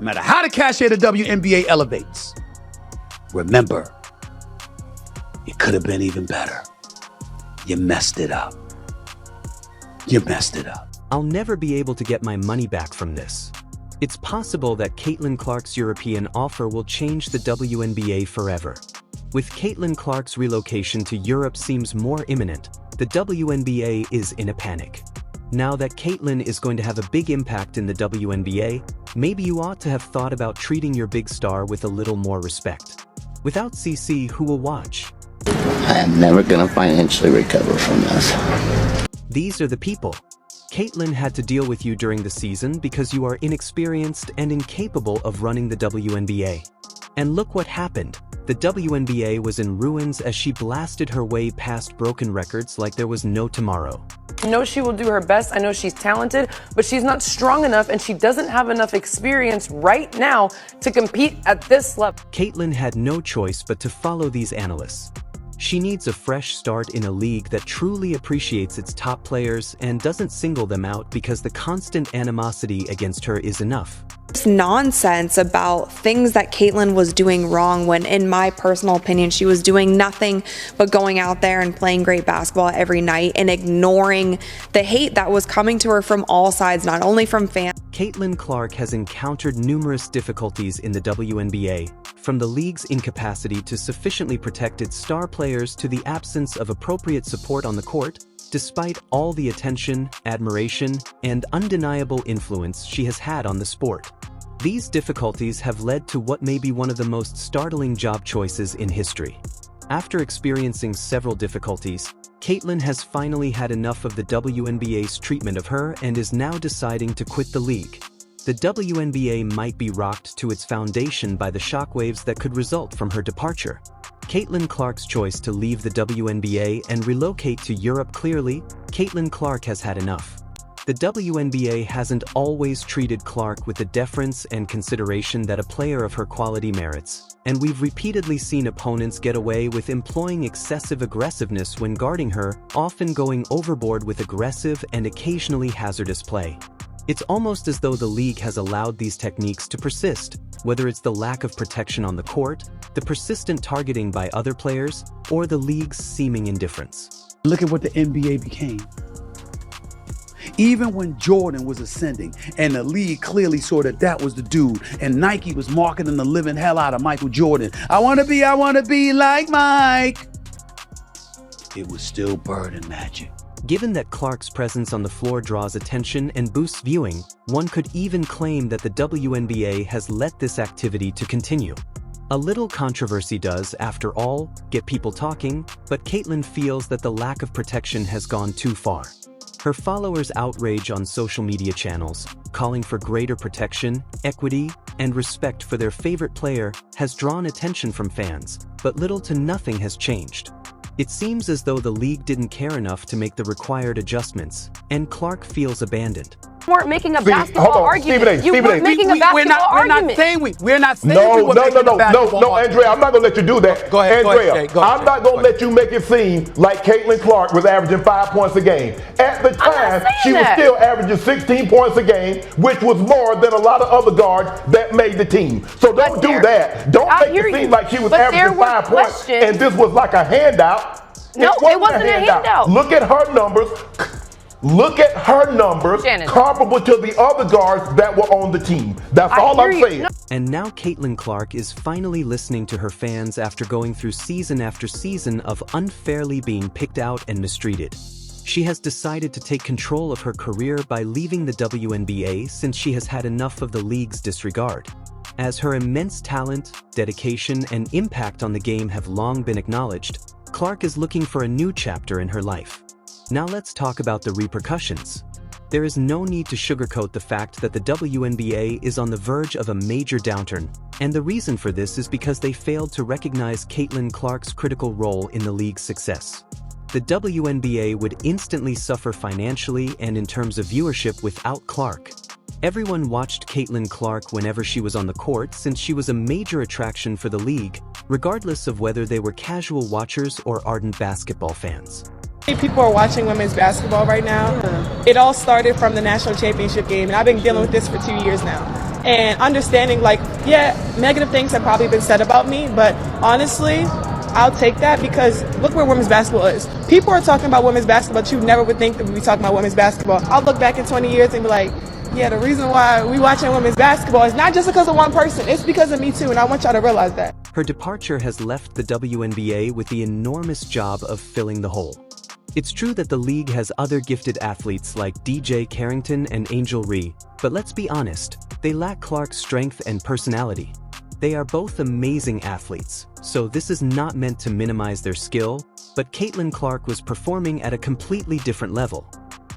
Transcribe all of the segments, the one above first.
No matter how the cachet of the WNBA elevates, remember, it could have been even better. You messed it up. You messed it up. I'll never be able to get my money back from this. It's possible that Caitlin Clark's European offer will change the WNBA forever. With Caitlin Clark's relocation to Europe seems more imminent, the WNBA is in a panic. Now that Caitlin is going to have a big impact in the WNBA, maybe you ought to have thought about treating your big star with a little more respect. Without CC, who will watch? I am never gonna financially recover from this. These are the people. Caitlin had to deal with you during the season because you are inexperienced and incapable of running the WNBA. And look what happened. The WNBA was in ruins as she blasted her way past broken records like there was no tomorrow. I know she will do her best. I know she's talented, but she's not strong enough and she doesn't have enough experience right now to compete at this level. Caitlin had no choice but to follow these analysts. She needs a fresh start in a league that truly appreciates its top players and doesn't single them out because the constant animosity against her is enough. This nonsense about things that Caitlin was doing wrong when, in my personal opinion, she was doing nothing but going out there and playing great basketball every night and ignoring the hate that was coming to her from all sides, not only from fans. Caitlin Clark has encountered numerous difficulties in the WNBA, from the league's incapacity to sufficiently protect its star players to the absence of appropriate support on the court. Despite all the attention, admiration, and undeniable influence she has had on the sport. These difficulties have led to what may be one of the most startling job choices in history. After experiencing several difficulties, Caitlin has finally had enough of the WNBA's treatment of her and is now deciding to quit the league. The WNBA might be rocked to its foundation by the shockwaves that could result from her departure. Caitlin Clark's choice to leave the WNBA and relocate to Europe. Clearly, Caitlin Clark has had enough. The WNBA hasn't always treated Clark with the deference and consideration that a player of her quality merits, and we've repeatedly seen opponents get away with employing excessive aggressiveness when guarding her, often going overboard with aggressive and occasionally hazardous play. It's almost as though the league has allowed these techniques to persist, whether it's the lack of protection on the court, the persistent targeting by other players, or the league's seeming indifference. Look at what the NBA became. Even when Jordan was ascending and the league clearly saw that that was the dude, and Nike was marketing the living hell out of Michael Jordan. I want to be like Mike. It was still Bird and Magic. Given that Clark's presence on the floor draws attention and boosts viewing, one could even claim that the WNBA has let this activity to continue. A little controversy does, after all, get people talking, but Caitlin feels that the lack of protection has gone too far. Her followers' outrage on social media channels, calling for greater protection, equity, and respect for their favorite player, has drawn attention from fans, but little to nothing has changed. It seems as though the league didn't care enough to make the required adjustments, and Clark feels abandoned. You weren't making a basketball argument. You weren't making a We're basketball not argument. saying we were No, making a basketball no, Andrea, I'm not going to let you do that. Go ahead, Andrea, go ahead, I'm not going to let you make it seem like Caitlin Clark was averaging 5 points a game. At the time, she was still averaging 16 points a game, which was more than a lot of other guards that made the team. So don't do that. Don't make it seem like she was averaging 5 points and this was like a handout. No, it wasn't a handout. Look at her numbers. Look at her numbers comparable to the other guards that were on the team. That's all I'm saying. And now Caitlin Clark is finally listening to her fans after going through season after season of unfairly being picked out and mistreated. She has decided to take control of her career by leaving the WNBA since she has had enough of the league's disregard. As her immense talent, dedication, and impact on the game have long been acknowledged, Clark is looking for a new chapter in her life. Now let's talk about the repercussions. There is no need to sugarcoat the fact that the WNBA is on the verge of a major downturn, and the reason for this is because they failed to recognize Caitlin Clark's critical role in the league's success. The WNBA would instantly suffer financially and in terms of viewership without Clark. Everyone watched Caitlin Clark whenever she was on the court since she was a major attraction for the league, regardless of whether they were casual watchers or ardent basketball fans. People are watching women's basketball right now. It all started from the national championship game, and I've been dealing with this for 2 years now. and understanding, like, yeah, negative things have probably been said about me, but honestly, I'll take that because look where women's basketball is. People are talking about women's basketball, but you never would think that we'd be talking about women's basketball. I'll look back in 20 years and be like, yeah, the reason why we watching women's basketball is not just because of one person, it's because of me too, and I want y'all to realize that. Her departure has left the WNBA with the enormous job of filling the hole. It's true that the league has other gifted athletes like DJ Carrington and Angel Ree, but let's be honest, they lack Clark's strength and personality. They are both amazing athletes, so this is not meant to minimize their skill, but Caitlin Clark was performing at a completely different level.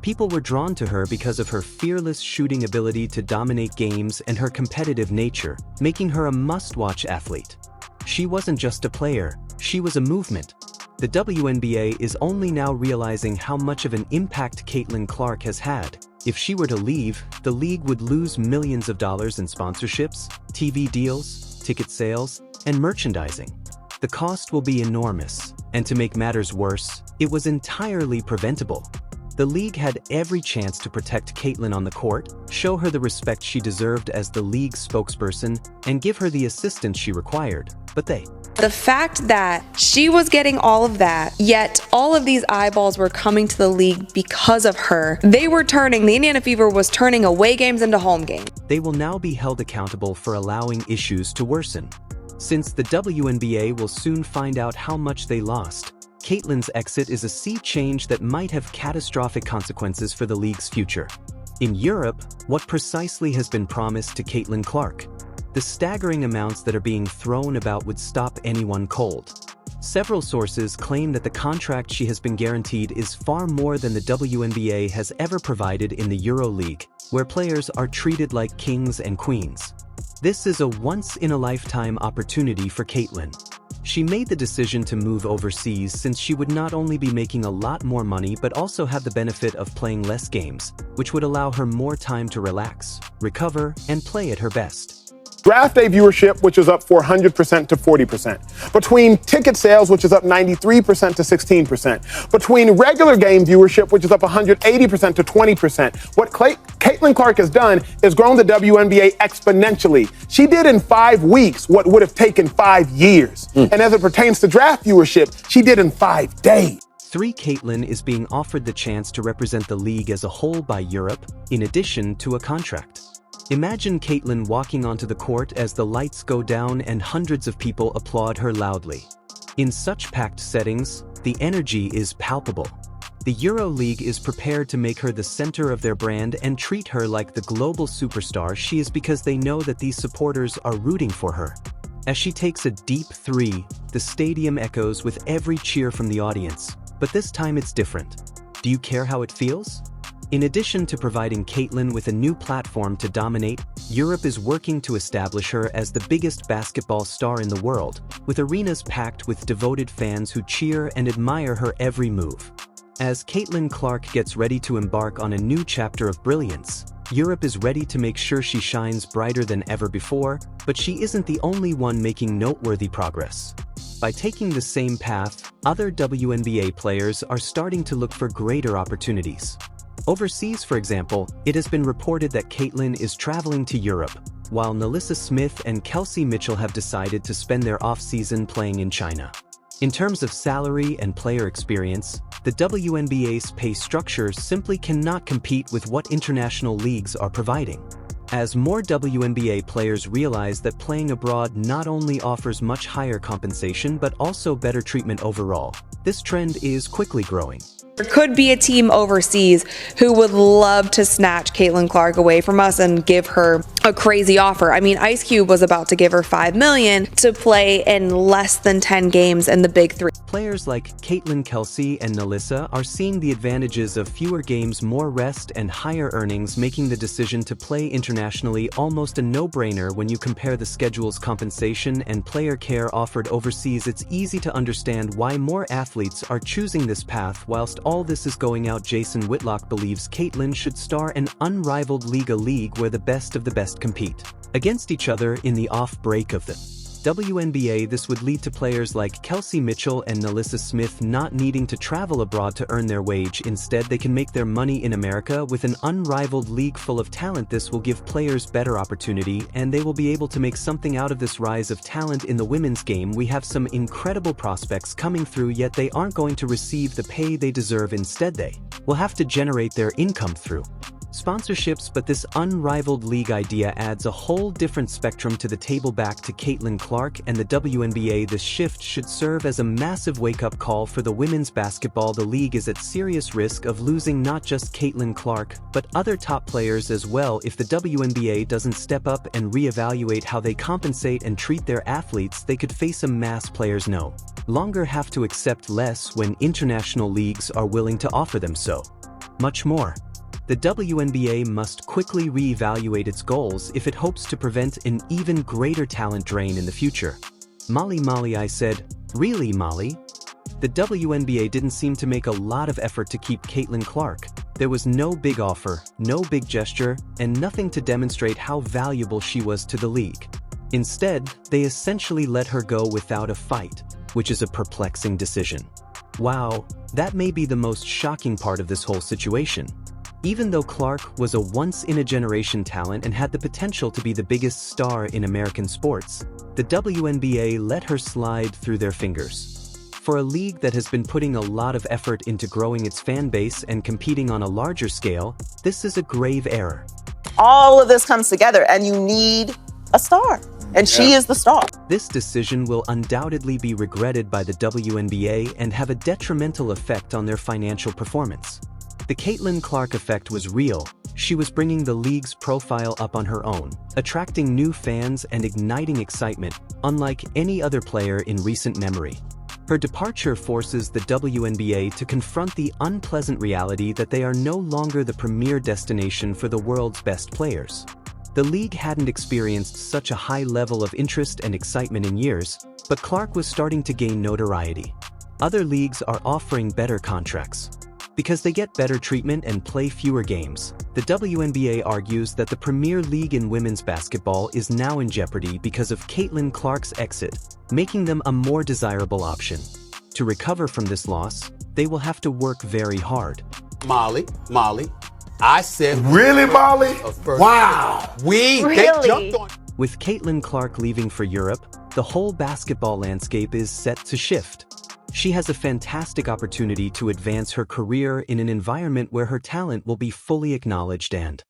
People were drawn to her because of her fearless shooting ability to dominate games and her competitive nature, making her a must-watch athlete. She wasn't just a player, she was a movement. The WNBA is only now realizing how much of an impact Caitlin Clark has had. If she were to leave, the league would lose millions of dollars in sponsorships, TV deals, ticket sales, and merchandising. The cost will be enormous, and to make matters worse, it was entirely preventable. The league had every chance to protect Caitlin on the court, show her the respect she deserved as the league's spokesperson, and give her the assistance she required, but the fact that she was getting all of that, yet all of these eyeballs were coming to the league because of her. The Indiana Fever was turning away games into home games. They will now be held accountable for allowing issues to worsen. Since the WNBA will soon find out how much they lost, Caitlin's exit is a sea change that might have catastrophic consequences for the league's future. In Europe, what precisely has been promised to Caitlin Clark? The staggering amounts that are being thrown about would stop anyone cold. Several sources claim that the contract she has been guaranteed is far more than the WNBA has ever provided in the EuroLeague, where players are treated like kings and queens. This is a once-in-a-lifetime opportunity for Caitlin. She made the decision to move overseas since she would not only be making a lot more money but also have the benefit of playing less games, which would allow her more time to relax, recover, and play at her best. Draft day viewership, which is up 400% to 40%. Between ticket sales, which is up 93% to 16%. Between regular game viewership, which is up 180% to 20%. What Caitlin Clark has done is grown the WNBA exponentially. She did in 5 weeks what would have taken 5 years. And as it pertains to draft viewership, she did in 5 days. Caitlin is being offered the chance to represent the league as a whole by Europe, in addition to a contract. Imagine Caitlin walking onto the court as the lights go down and hundreds of people applaud her loudly. In such packed settings, the energy is palpable. The EuroLeague is prepared to make her the center of their brand and treat her like the global superstar she is because they know that these supporters are rooting for her. As she takes a deep three, the stadium echoes with every cheer from the audience, but this time it's different. Do you care how it feels? In addition to providing Caitlin with a new platform to dominate, Europe is working to establish her as the biggest basketball star in the world, with arenas packed with devoted fans who cheer and admire her every move. As Caitlin Clark gets ready to embark on a new chapter of brilliance, Europe is ready to make sure she shines brighter than ever before, but she isn't the only one making noteworthy progress. By taking the same path, other WNBA players are starting to look for greater opportunities. Overseas, for example, it has been reported that Caitlin is traveling to Europe, while Nalissa Smith and Kelsey Mitchell have decided to spend their off-season playing in China. In terms of salary and player experience, the WNBA's pay structure simply cannot compete with what international leagues are providing. As more WNBA players realize that playing abroad not only offers much higher compensation but also better treatment overall, this trend is quickly growing. There could be a team overseas who would love to snatch Caitlin Clark away from us and give her a crazy offer. I mean, Ice Cube was about to give her $5 million to play in less than 10 games in the Big Three. Players like Caitlin, Kelsey, and Nalissa are seeing the advantages of fewer games, more rest, and higher earnings, making the decision to play internationally almost a no-brainer when you compare the schedule's compensation and player care offered overseas. It's easy to understand why more athletes are choosing this path. Whilst all this is going out, Jason Whitlock believes Caitlin should star an unrivaled league where the best of the best compete against each other in the off break of the WNBA, this would lead to players like Kelsey Mitchell and Nalissa Smith not needing to travel abroad to earn their wage. Instead, they can make their money in America with an unrivaled league full of talent. This will give players better opportunity, and they will be able to make something out of this rise of talent in the women's game. We have some incredible prospects coming through, yet they aren't going to receive the pay they deserve. Instead, they will have to generate their income through sponsorships, but this unrivaled league idea adds a whole different spectrum to the table. Back to Caitlin Clark and the WNBA, this shift should serve as a massive wake-up call for the women's basketball. The league is at serious risk of losing not just Caitlin Clark, but other top players as well if the WNBA doesn't step up and reevaluate how they compensate and treat their athletes. They could face a mass players no longer have to accept less when international leagues are willing to offer them so much more. The WNBA must quickly reevaluate its goals if it hopes to prevent an even greater talent drain in the future. Molly, I said, really, Molly? The WNBA didn't seem to make a lot of effort to keep Caitlin Clark. There was no big offer, no big gesture, and nothing to demonstrate how valuable she was to the league. Instead, they essentially let her go without a fight, which is a perplexing decision. Wow, that may be the most shocking part of this whole situation. Even though Clark was a once-in-a-generation talent and had the potential to be the biggest star in American sports, the WNBA let her slide through their fingers. For a league that has been putting a lot of effort into growing its fan base and competing on a larger scale, this is a grave error. All of this comes together and you need a star. And she is the star. This decision will undoubtedly be regretted by the WNBA and have a detrimental effect on their financial performance. The Caitlin Clark effect was real. She was bringing the league's profile up on her own, attracting new fans and igniting excitement, unlike any other player in recent memory. Her departure forces the WNBA to confront the unpleasant reality that they are no longer the premier destination for the world's best players. The league hadn't experienced such a high level of interest and excitement in years, but Clark was starting to gain notoriety. Other leagues are offering better contracts. Because they get better treatment and play fewer games, the WNBA argues that the premier league in women's basketball is now in jeopardy because of Caitlin Clark's exit, making them a more desirable option. To recover from this loss, they will have to work very hard. Molly, I said... Really, Molly? Wow. They jumped on... With Caitlin Clark leaving for Europe, the whole basketball landscape is set to shift. She has a fantastic opportunity to advance her career in an environment where her talent will be fully acknowledged and